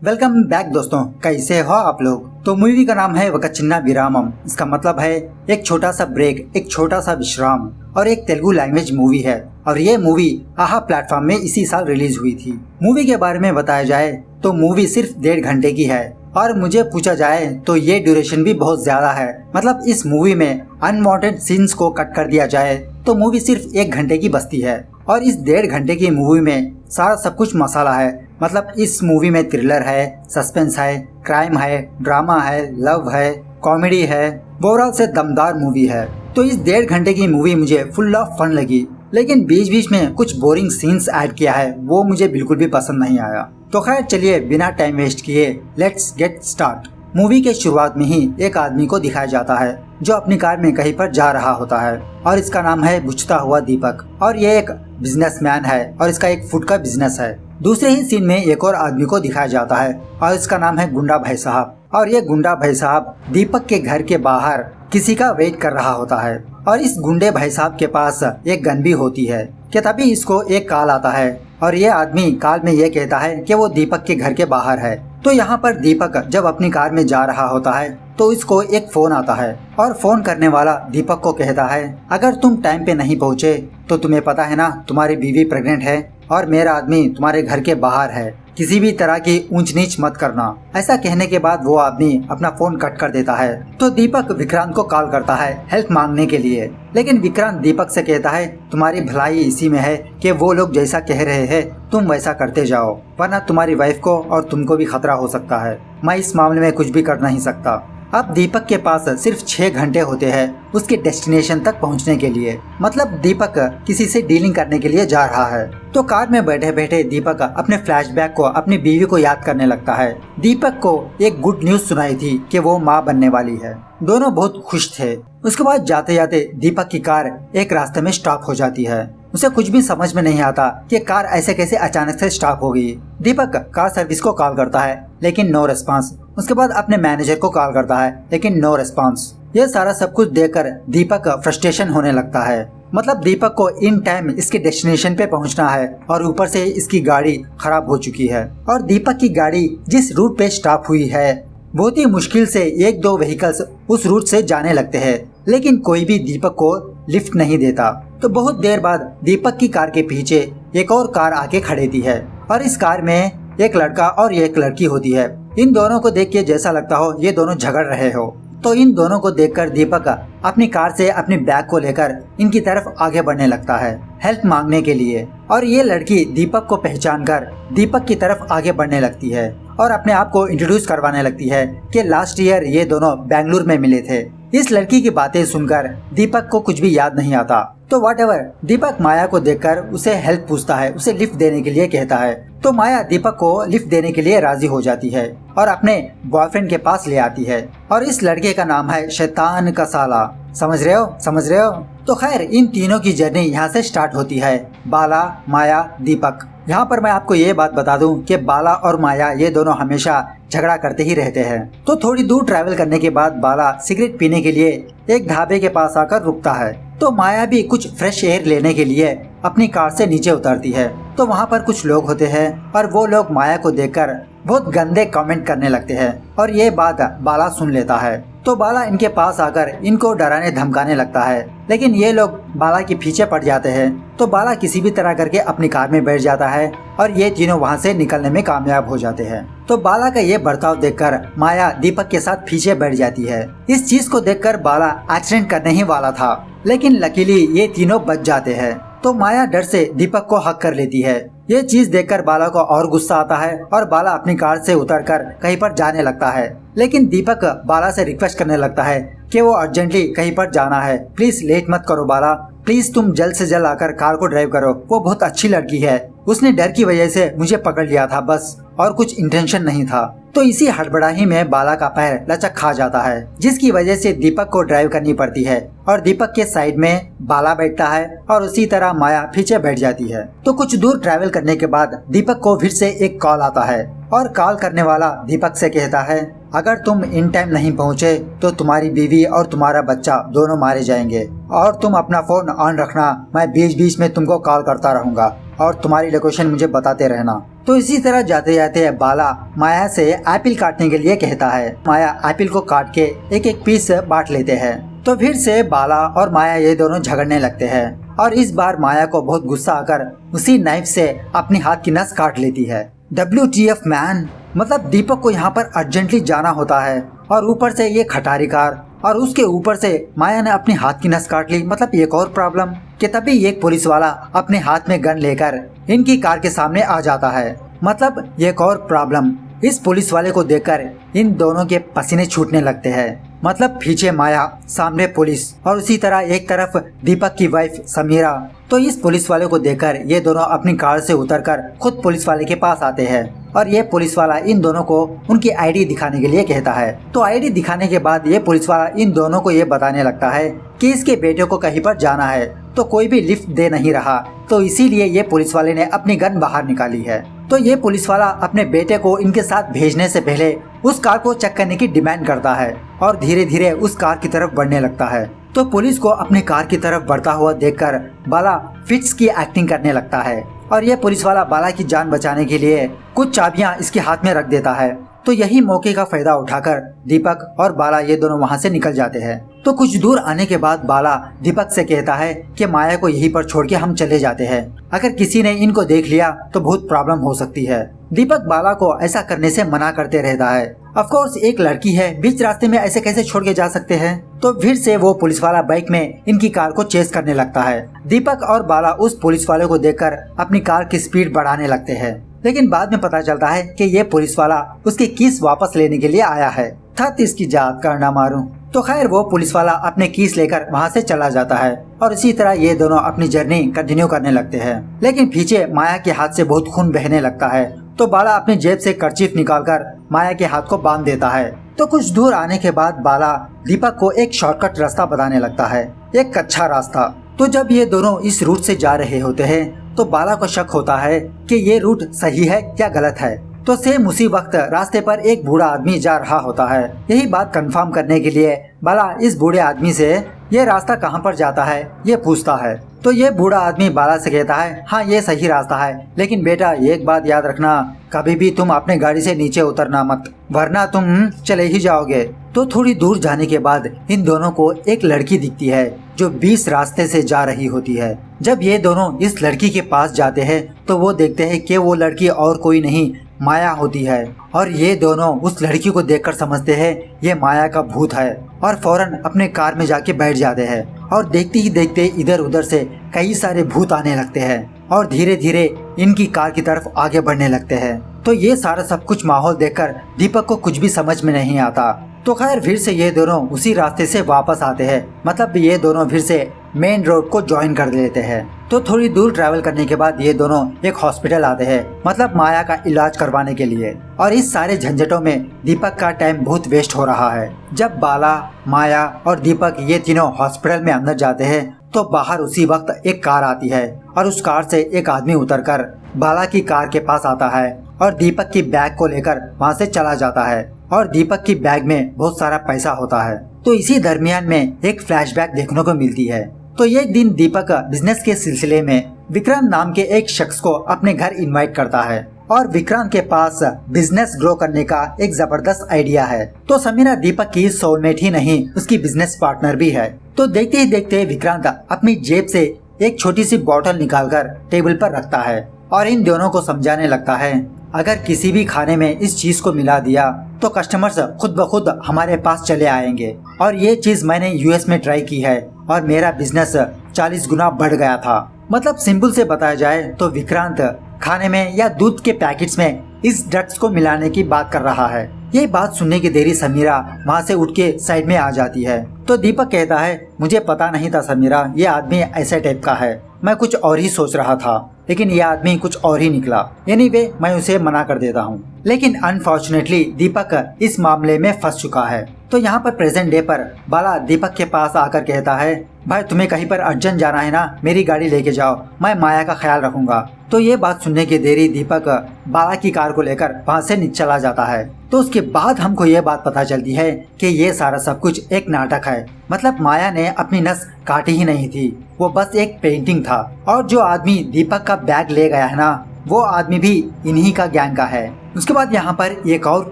Welcome back दोस्तों, कैसे हो आप लोग। तो मूवी का नाम है वक चिन्ना विरामम। इसका मतलब है एक छोटा सा ब्रेक, एक छोटा सा विश्राम, और एक तेलुगु लैंग्वेज मूवी है। और ये मूवी आहा प्लेटफॉर्म में इसी साल रिलीज हुई थी। मूवी के बारे में बताया जाए तो मूवी सिर्फ 1.5 घंटे की है, और मुझे पूछा जाए तो ये ड्यूरेशन भी बहुत ज्यादा है। मतलब इस मूवी में अनवांटेड सीन्स को कट कर दिया जाए तो मूवी सिर्फ 1 घंटे की बचती है। और इस 1.5 घंटे की मूवी में सारा सब कुछ मसाला है। मतलब इस मूवी में थ्रिलर है, सस्पेंस है, क्राइम है, ड्रामा है, लव है, कॉमेडी है। ओवरऑल से दमदार मूवी है। तो इस 1.5 घंटे की मूवी मुझे फुल ऑफ फन लगी, लेकिन बीच बीच में कुछ बोरिंग सीन्स ऐड किया है, वो मुझे बिल्कुल भी पसंद नहीं आया। तो खैर चलिए बिना टाइम वेस्ट किए लेट्स गेट स्टार्ट। मूवी के शुरुआत में ही एक आदमी को दिखाया जाता है जो अपनी कार में कहीं पर जा रहा होता है, और इसका नाम है बुझता हुआ दीपक। और ये एक बिजनेसमैन है और इसका एक फूड का बिजनेस है। दूसरे ही सीन में एक और आदमी को दिखाया जाता है और इसका नाम है गुंडा भाई साहब। और ये गुंडा भाई साहब दीपक के घर के बाहर किसी का वेट कर रहा होता है, और इस गुंडे भाई साहब के पास एक गन भी होती है कि तभी इसको एक कॉल आता है, और ये आदमी कॉल में ये कहता है कि वो दीपक के घर के बाहर है। तो यहाँ पर दीपक जब अपनी कार में जा रहा होता है तो इसको एक फोन आता है, और फोन करने वाला दीपक को कहता है अगर तुम टाइम पे नहीं पहुँचे तो तुम्हें पता है ना तुम्हारी बीवी प्रेग्नेंट है और मेरा आदमी तुम्हारे घर के बाहर है, किसी भी तरह की ऊंच नीच मत करना। ऐसा कहने के बाद वो आदमी अपना फोन कट कर देता है। तो दीपक विक्रांत को कॉल करता है हेल्प मांगने के लिए, लेकिन विक्रांत दीपक से कहता है तुम्हारी भलाई इसी में है कि वो लोग जैसा कह रहे हैं तुम वैसा करते जाओ, वरना तुम्हारी वाइफ को और तुमको भी खतरा हो सकता है। मैं इस मामले में कुछ भी कर नहीं सकता। अब दीपक के पास सिर्फ 6 घंटे होते हैं उसके डेस्टिनेशन तक पहुंचने के लिए। मतलब दीपक किसी से डीलिंग करने के लिए जा रहा है। तो कार में बैठे बैठे दीपक अपने फ्लैशबैक को अपनी बीवी को याद करने लगता है। दीपक को एक गुड न्यूज सुनाई थी कि वो माँ बनने वाली है। दोनों बहुत खुश थे। उसके बाद जाते जाते दीपक की कार एक रास्ते में स्टॉप हो जाती है। उसे कुछ भी समझ में नहीं आता कि कार ऐसे कैसे अचानक से स्टॉप हो गई। दीपक कार सर्विस को कॉल करता है लेकिन नो रिस्पांस। उसके बाद अपने मैनेजर को कॉल करता है लेकिन नो रिस्पांस। ये सारा सब कुछ देखकर दीपक फ्रस्ट्रेशन होने लगता है। मतलब दीपक को इन टाइम इसके डेस्टिनेशन पे पहुंचना है और ऊपर से इसकी गाड़ी खराब हो चुकी है, और दीपक की गाड़ी जिस रूट पे स्टॉप हुई है बहुत ही मुश्किल से 1-2 व्हीकल्स उस रूट से जाने लगते हैं, लेकिन कोई भी दीपक को लिफ्ट नहीं देता। तो बहुत देर बाद दीपक की कार के पीछे एक और कार आके खड़ेती है, और इस कार में एक लड़का और एक लड़की होती है। इन दोनों को देख के जैसा लगता हो ये दोनों झगड़ रहे हो। तो इन दोनों को देखकर दीपक अपनी कार से अपनी बैग को लेकर इनकी तरफ आगे बढ़ने लगता है हेल्प मांगने के लिए। और ये लड़की दीपक को पहचान कर दीपक की तरफ आगे बढ़ने लगती है और अपने आप को इंट्रोड्यूस करवाने लगती है कि लास्ट ईयर ये दोनों बेंगलुरु में मिले थे। इस लड़की की बातें सुनकर दीपक को कुछ भी याद नहीं आता। तो व्हाटएवर, दीपक माया को देखकर उसे हेल्प पूछता है, उसे लिफ्ट देने के लिए कहता है। तो माया दीपक को लिफ्ट देने के लिए राजी हो जाती है और अपने बॉयफ्रेंड के पास ले आती है, और इस लड़के का नाम है शैतान का साला। समझ रहे हो, समझ रहे हो। तो खैर इन तीनों की जर्नी यहाँ से स्टार्ट होती है, बाला, माया, दीपक। यहाँ पर मैं आपको ये बात बता दूं कि बाला और माया ये दोनों हमेशा झगड़ा करते ही रहते हैं। तो थोड़ी दूर ट्रैवल करने के बाद बाला सिगरेट पीने के लिए एक ढाबे के पास आकर रुकता है। तो माया भी कुछ फ्रेश एयर लेने के लिए अपनी कार से नीचे उतरती है। तो वहाँ पर कुछ लोग होते हैं और वो लोग माया को देखकर बहुत गंदे कमेंट करने लगते हैं, और ये बात बाला सुन लेता है। तो बाला इनके पास आकर इनको डराने धमकाने लगता है, लेकिन ये लोग बाला के पीछे पड़ जाते हैं। तो बाला किसी भी तरह करके अपनी कार में बैठ जाता है और ये तीनों वहाँ से निकलने में कामयाब हो जाते हैं। तो बाला का ये बर्ताव देखकर माया दीपक के साथ पीछे बैठ जाती है। इस चीज को देखकर बाला एक्सीडेंट करने ही वाला था, लेकिन लकीली ये तीनों बच जाते हैं। तो माया डर से दीपक को हक कर लेती है। ये चीज देखकर बाला को और गुस्सा आता है और बाला अपनी कार से उतरकर कहीं पर जाने लगता है, लेकिन दीपक बाला से रिक्वेस्ट करने लगता है कि वो अर्जेंटली कहीं पर जाना है, प्लीज लेट मत करो बाला, प्लीज तुम जल्द से जल्द आकर कार को ड्राइव करो। वो बहुत अच्छी लड़की है, उसने डर की वजह से मुझे पकड़ लिया था बस, और कुछ इंटेंशन नहीं था। तो इसी हड़बड़ाही में बाला का पैर लचक खा जाता है, जिसकी वजह से दीपक को ड्राइव करनी पड़ती है, और दीपक के साइड में बाला बैठता है और उसी तरह माया पीछे बैठ जाती है। तो कुछ दूर ट्रैवल करने के बाद दीपक को फिर से एक कॉल आता है, और कॉल करने वाला दीपक से कहता है अगर तुम इन टाइम नहीं पहुँचे तो तुम्हारी बीवी और तुम्हारा बच्चा दोनों मारे जाएंगे, और तुम अपना फोन ऑन रखना, मैं बीच बीच में तुमको कॉल करता रहूंगा और तुम्हारी लोकेशन मुझे बताते रहना। तो इसी तरह जाते जाते बाला माया से एप्पल काटने के लिए कहता है। माया एप्पल को काट के एक एक पीस बांट लेते हैं। तो फिर से बाला और माया ये दोनों झगड़ने लगते हैं और इस बार माया को बहुत गुस्सा आकर उसी नाइफ से अपने हाथ की नस काट लेती है। WTF मैन, मतलब दीपक को यहाँ पर अर्जेंटली जाना होता है और ऊपर से ये खटारी कार और उसके ऊपर से माया ने अपनी हाथ की नस काट ली। मतलब एक और प्रॉब्लम कि तभी एक पुलिस वाला अपने हाथ में गन लेकर इनकी कार के सामने आ जाता है। मतलब एक और प्रॉब्लम, इस पुलिस वाले को देखकर इन दोनों के पसीने छूटने लगते हैं। मतलब पीछे माया, सामने पुलिस और उसी तरह एक तरफ दीपक की वाइफ समीरा। तो इस पुलिस वाले को देखकर ये दोनों अपनी कार से उतरकर खुद पुलिस वाले के पास आते हैं और ये पुलिस वाला इन दोनों को उनकी आईडी दिखाने के लिए कहता है। तो आईडी दिखाने के बाद ये पुलिस वाला इन दोनों को ये बताने लगता है कि इसके बेटे को कहीं पर जाना है तो कोई भी लिफ्ट दे नहीं रहा, तो इसीलिए ये पुलिस वाले ने अपनी गन बाहर निकाली है। तो ये पुलिस वाला अपने बेटे को इनके साथ भेजने से पहले उस कार को चेक करने की डिमांड करता है और धीरे धीरे उस कार की तरफ बढ़ने लगता है। तो पुलिस को अपनी कार की तरफ बढ़ता हुआ देखकर बाला फिट्स की एक्टिंग करने लगता है और ये पुलिस वाला बाला की जान बचाने के लिए कुछ चाबियां इसके हाथ में रख देता है। तो यही मौके का फायदा उठाकर दीपक और बाला ये दोनों वहां से निकल जाते हैं। तो कुछ दूर आने के बाद बाला दीपक से कहता है कि माया को यहीं पर छोड़ के हम चले जाते हैं, अगर किसी ने इनको देख लिया तो बहुत प्रॉब्लम हो सकती है। दीपक बाला को ऐसा करने से मना करते रहता है। ऑफ कोर्स एक लड़की है, बीच रास्ते में ऐसे कैसे छोड़ के जा सकते हैं। तो फिर से वो पुलिस वाला बाइक में इनकी कार को चेस करने लगता है। दीपक और बाला उस पुलिस वाले को देखकर अपनी कार की स्पीड बढ़ाने लगते हैं, लेकिन बाद में पता चलता है कि ये पुलिस वाला उसकी कीस वापस लेने के लिए आया है। था इसकी जात करना मारूं। तो खैर वो पुलिस वाला अपने कीस लेकर वहाँ से चला जाता है और इसी तरह ये दोनों अपनी जर्नी कंटिन्यू करने लगते हैं। लेकिन पीछे माया के हाथ से बहुत खून बहने लगता है। तो बाला अपनी जेब से कर्चीफ निकालकर माया के हाथ को बांध देता है। तो कुछ दूर आने के बाद बाला दीपक को एक शॉर्टकट रास्ता बताने लगता है, एक अच्छा रास्ता। तो जब ये दोनों इस रूट से जा रहे होते हैं तो बाला को शक होता है कि ये रूट सही है या गलत है। तो सेम उसी वक्त रास्ते पर एक बूढ़ा आदमी जा रहा होता है। यही बात कंफर्म करने के लिए बाला इस बूढ़े आदमी से ये रास्ता कहाँ पर जाता है ये पूछता है। तो ये बूढ़ा आदमी बाला से कहता है, हाँ ये सही रास्ता है, लेकिन बेटा एक बात याद रखना, कभी भी तुम अपने गाड़ी से नीचे उतरना मत, वरना तुम चले ही जाओगे। तो थोड़ी दूर जाने के बाद इन दोनों को एक लड़की दिखती है जो 20 रास्ते से जा रही होती है। जब ये दोनों इस लड़की के पास जाते हैं तो वो देखते हैं कि वो लड़की और कोई नहीं माया होती है और ये दोनों उस लड़की को देखकर समझते हैं ये माया का भूत है और फौरन अपने कार में जाके बैठ जाते हैं और देखते ही देखते इधर उधर से कई सारे भूत आने लगते हैं और धीरे धीरे इनकी कार की तरफ आगे बढ़ने लगते हैं। तो ये सारा सब कुछ माहौल देखकर दीपक को कुछ भी समझ में नहीं आता। तो खैर फिर से ये दोनों उसी रास्ते से वापस आते हैं, मतलब ये दोनों फिर से मेन रोड को ज्वाइन कर लेते हैं। तो थोड़ी दूर ट्रैवल करने के बाद ये दोनों एक हॉस्पिटल आते हैं, मतलब माया का इलाज करवाने के लिए। और इस सारे झंझटों में दीपक का टाइम बहुत वेस्ट हो रहा है। जब बाला, माया और दीपक ये तीनों हॉस्पिटल में अंदर जाते हैं तो बाहर उसी वक्त एक कार आती है और उस कार से एक आदमी उतरकर बाला की कार के पास आता है और दीपक की बैग को लेकर वहाँ से चला जाता है और दीपक की बैग में बहुत सारा पैसा होता है। तो इसी दरमियान में एक फ्लैशबैक देखने को मिलती है। तो एक दिन दीपक बिजनेस के सिलसिले में विक्रांत नाम के एक शख्स को अपने घर इनवाइट करता है और विक्रांत के पास बिजनेस ग्रो करने का एक जबरदस्त आइडिया है। तो समीरा दीपक की सोलमेट ही नहीं उसकी बिजनेस पार्टनर भी है। तो देखते ही देखते विक्रांत अपनी जेब से एक छोटी सी बोतल निकालकर टेबल पर रखता है और इन दोनों को समझाने लगता है, अगर किसी भी खाने में इस चीज को मिला दिया तो कस्टमर्स खुद ब खुद हमारे पास चले आएंगे और ये चीज मैंने यूएस में ट्राई की है और मेरा बिजनेस 40 गुना बढ़ गया था। मतलब सिंपल से बताया जाए तो विक्रांत खाने में या दूध के पैकेट्स में इस ड्रग्स को मिलाने की बात कर रहा है। ये बात सुनने की देरी समीरा वहाँ से उठ के साइड में आ जाती है। तो दीपक कहता है, मुझे पता नहीं था समीरा ये आदमी ऐसे टाइप का है, मैं कुछ और ही सोच रहा था, लेकिन ये आदमी कुछ और ही निकला। एनीवे मैं उसे मना कर देता हूँ। लेकिन अनफॉर्चुनेटली दीपक इस मामले में फंस चुका है। तो यहाँ पर प्रेजेंट डे पर बाला दीपक के पास आकर कहता है, भाई तुम्हें कहीं पर अर्जेंट जाना है ना, मेरी गाड़ी लेके जाओ, मैं माया का ख्याल रखूंगा। तो ये बात सुनने की देरी दीपक बाला की कार को लेकर वहाँ से चला जाता है। तो उसके बाद हमको ये बात पता चलती है कि ये सारा सब कुछ एक नाटक है। मतलब माया ने अपनी नस काटी ही नहीं थी, वो बस एक पेंटिंग था। और जो आदमी दीपक का बैग ले गया है ना, वो आदमी भी इन्हीं का गैंग का है। उसके बाद यहाँ पर एक और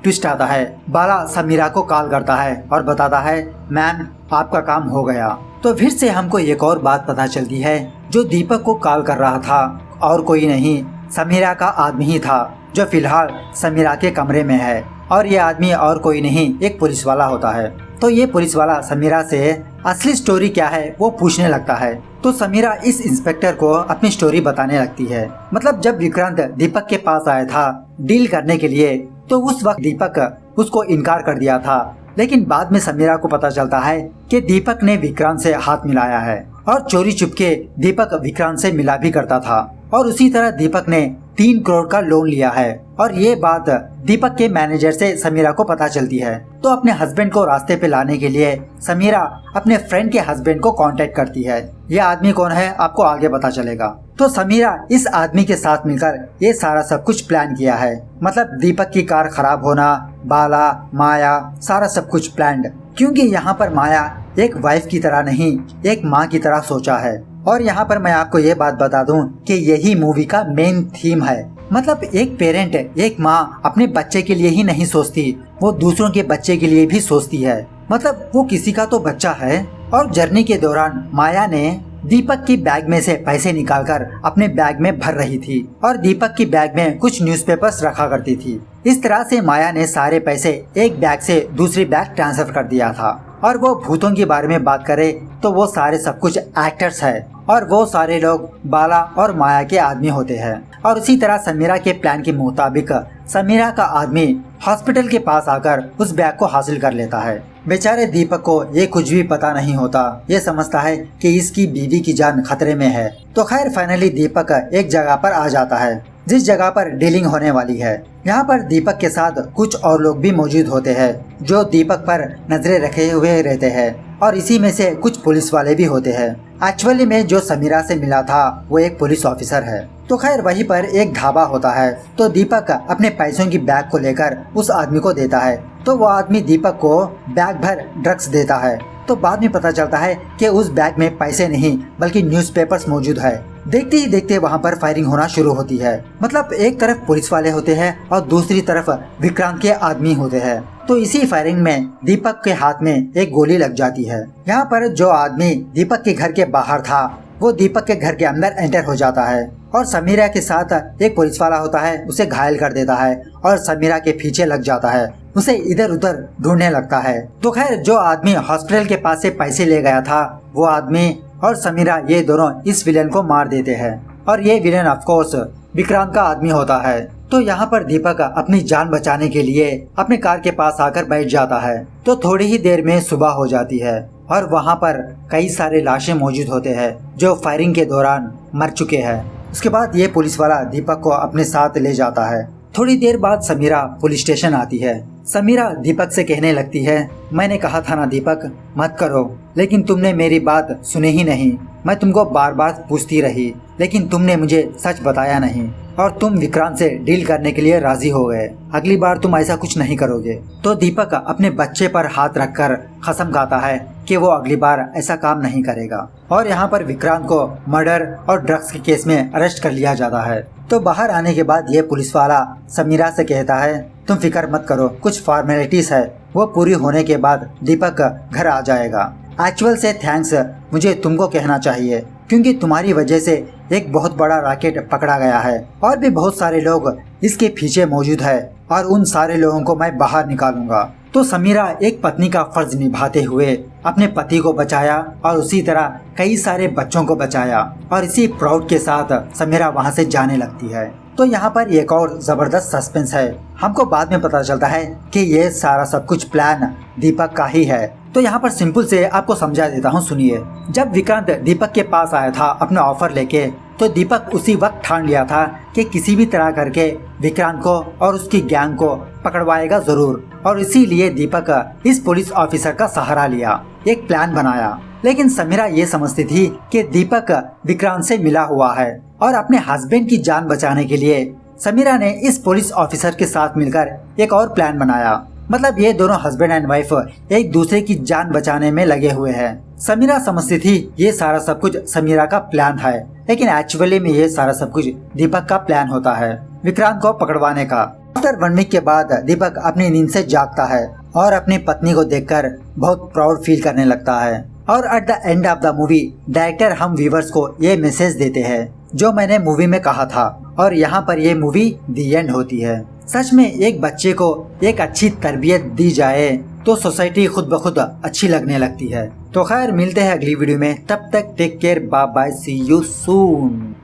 ट्विस्ट आता है। बाला समीरा को कॉल करता है और बताता है मैम आपका काम हो गया। तो फिर से हमको एक और बात पता चलती है, जो दीपक को कॉल कर रहा था और कोई नहीं, समीरा का आदमी ही था, जो फिलहाल समीरा के कमरे में है। और ये आदमी और कोई नहीं, एक पुलिस वाला होता है। तो ये पुलिस वाला समीरा से असली स्टोरी क्या है वो पूछने लगता है। तो समीरा इस इंस्पेक्टर को अपनी स्टोरी बताने लगती है। मतलब जब विक्रांत दीपक के पास आया था डील करने के लिए, तो उस वक्त दीपक उसको इनकार कर दिया था। लेकिन बाद में समीरा को पता चलता है कि दीपक ने विक्रांत से हाथ मिलाया है और चोरी चुपके दीपक विक्रांत से मिला भी करता था। और उसी तरह दीपक ने 3 करोड़ का लोन लिया है। और ये बात दीपक के मैनेजर से समीरा को पता चलती है। तो अपने हस्बैंड को रास्ते पे लाने के लिए समीरा अपने फ्रेंड के हस्बैंड को कांटेक्ट करती है। ये आदमी कौन है आपको आगे पता चलेगा। तो समीरा इस आदमी के साथ मिलकर ये सारा सब कुछ प्लान किया है। मतलब दीपक की कार खराब होना, बाला, माया, सारा सब कुछ प्लान्ड। क्योंकि यहाँ पर माया एक वाइफ की तरह नहीं, एक माँ की तरह सोचा है। और यहाँ पर मैं आपको ये बात बता दूं कि यही मूवी का मेन थीम है। मतलब एक पेरेंट, एक माँ अपने बच्चे के लिए ही नहीं सोचती, वो दूसरों के बच्चे के लिए भी सोचती है। मतलब वो किसी का तो बच्चा है। और जर्नी के दौरान माया ने दीपक की बैग में से पैसे निकालकर अपने बैग में भर रही थी और दीपक की बैग में कुछ न्यूज़पेपर्स रखा करती थी। इस तरह से माया ने सारे पैसे एक बैग से दूसरी बैग ट्रांसफर कर दिया था। और वो भूतों के बारे में बात करे तो वो सारे सब कुछ एक्टर्स है और वो सारे लोग बाला और माया के आदमी होते हैं। और उसी तरह समीरा के प्लान के मुताबिक समीरा का आदमी हॉस्पिटल के पास आकर उस बैग को हासिल कर लेता है। बेचारे दीपक को ये कुछ भी पता नहीं होता, ये समझता है कि इसकी बीवी की जान खतरे में है। तो खैर फाइनली दीपक एक जगह पर आ जाता है जिस जगह पर डीलिंग होने वाली है। यहाँ पर दीपक के साथ कुछ और लोग भी मौजूद होते हैं जो दीपक पर नजरें रखे हुए रहते हैं। और इसी में से कुछ पुलिस वाले भी होते हैं। एक्चुअली में जो समीरा से मिला था वो एक पुलिस ऑफिसर है। तो खैर वहीं पर एक ढाबा होता है। तो दीपक अपने पैसों की बैग को लेकर उस आदमी को देता है। तो वो आदमी दीपक को बैग भर ड्रग्स देता है। तो बाद में पता चलता है कि उस बैग में पैसे नहीं बल्कि न्यूज़पेपर्स मौजूद है। देखते ही देखते वहाँ पर फायरिंग होना शुरू होती है। मतलब एक तरफ पुलिस वाले होते हैं और दूसरी तरफ विक्रांत के आदमी होते हैं। तो इसी फायरिंग में दीपक के हाथ में एक गोली लग जाती है। यहाँ पर जो आदमी दीपक के घर के बाहर था वो दीपक के घर के अंदर एंटर हो जाता है और समीरा के साथ एक पुलिस वाला होता है, उसे घायल कर देता है और समीरा के पीछे लग जाता है, उसे इधर उधर ढूंढने लगता है। तो खैर जो आदमी हॉस्पिटल के पास से पैसे ले गया था वो आदमी और समीरा ये दोनों इस विलेन को मार देते हैं। और ये विलेन ऑफ कोर्स विक्रांत का आदमी होता है। तो यहाँ पर दीपक अपनी जान बचाने के लिए अपने कार के पास आकर बैठ जाता है। तो थोड़ी ही देर में सुबह हो जाती है और वहाँ पर कई सारे लाशें मौजूद होते हैं जो फायरिंग के दौरान मर चुके हैं। उसके बाद ये पुलिस वाला दीपक को अपने साथ ले जाता है। थोड़ी देर बाद समीरा पुलिस स्टेशन आती है। समीरा दीपक से कहने लगती है, मैंने कहा था ना दीपक मत करो, लेकिन तुमने मेरी बात सुनी ही नहीं। मैं तुमको बार बार पूछती रही लेकिन तुमने मुझे सच बताया नहीं और तुम विक्रांत से डील करने के लिए राजी हो गए। अगली बार तुम ऐसा कुछ नहीं करोगे। तो दीपक अपने बच्चे पर हाथ रखकर कसम खाता है कि वो अगली बार ऐसा काम नहीं करेगा। और यहाँ पर विक्रांत को मर्डर और ड्रग्स के केस में अरेस्ट कर लिया जाता है। तो बाहर आने के बाद ये पुलिस वाला समीरा से कहता है, तुम फिक्र मत करो, कुछ फॉर्मेलिटीज है वो पूरी होने के बाद दीपक घर आ जाएगा। एक्चुअल से थैंक्स मुझे तुमको कहना चाहिए क्योंकि तुम्हारी वजह से एक बहुत बड़ा रैकेट पकड़ा गया है और भी बहुत सारे लोग इसके पीछे मौजूद है और उन सारे लोगों को मैं बाहर निकालूंगा। तो समीरा एक पत्नी का फर्ज निभाते हुए अपने पति को बचाया और उसी तरह कई सारे बच्चों को बचाया और इसी प्राउड के साथ समीरा वहां से जाने लगती है। तो यहाँ पर एक और जबरदस्त सस्पेंस है। हमको बाद में पता चलता है कि ये सारा सब कुछ प्लान दीपक का ही है। तो यहाँ पर सिंपल से आपको समझा देता हूँ, सुनिए। जब विक्रांत दीपक के पास आया था अपना ऑफर लेके, तो दीपक उसी वक्त ठान लिया था कि किसी भी तरह करके विक्रांत को और उसकी गैंग को पकड़वाएगा जरूर। और इसीलिए दीपक इस पुलिस ऑफिसर का सहारा लिया, एक प्लान बनाया। लेकिन समीरा ये समझती थी कि दीपक विक्रांत से मिला हुआ है और अपने हस्बैंड की जान बचाने के लिए समीरा ने इस पुलिस ऑफिसर के साथ मिलकर एक और प्लान बनाया। मतलब ये दोनों हस्बैंड एंड वाइफ एक दूसरे की जान बचाने में लगे हुए हैं। समीरा समझती थी ये सारा सब कुछ समीरा का प्लान है, लेकिन एक्चुअली में ये सारा सब कुछ दीपक का प्लान होता है विक्रांत को पकड़वाने का। आफ्टर 1 वीक के बाद दीपक अपनी नींद से जागता है और अपनी पत्नी को देखकर बहुत प्राउड फील करने लगता है। और at the end of the movie director हम व्यूवर्स को ये मैसेज देते हैं जो मैंने मूवी में कहा था, और यहाँ पर ये मूवी दी एंड होती है। सच में एक बच्चे को एक अच्छी तरबियत दी जाए तो सोसाइटी खुद ब खुद अच्छी लगने लगती है। तो खैर मिलते हैं अगली वीडियो में, तब तक take care, bye bye, see you soon.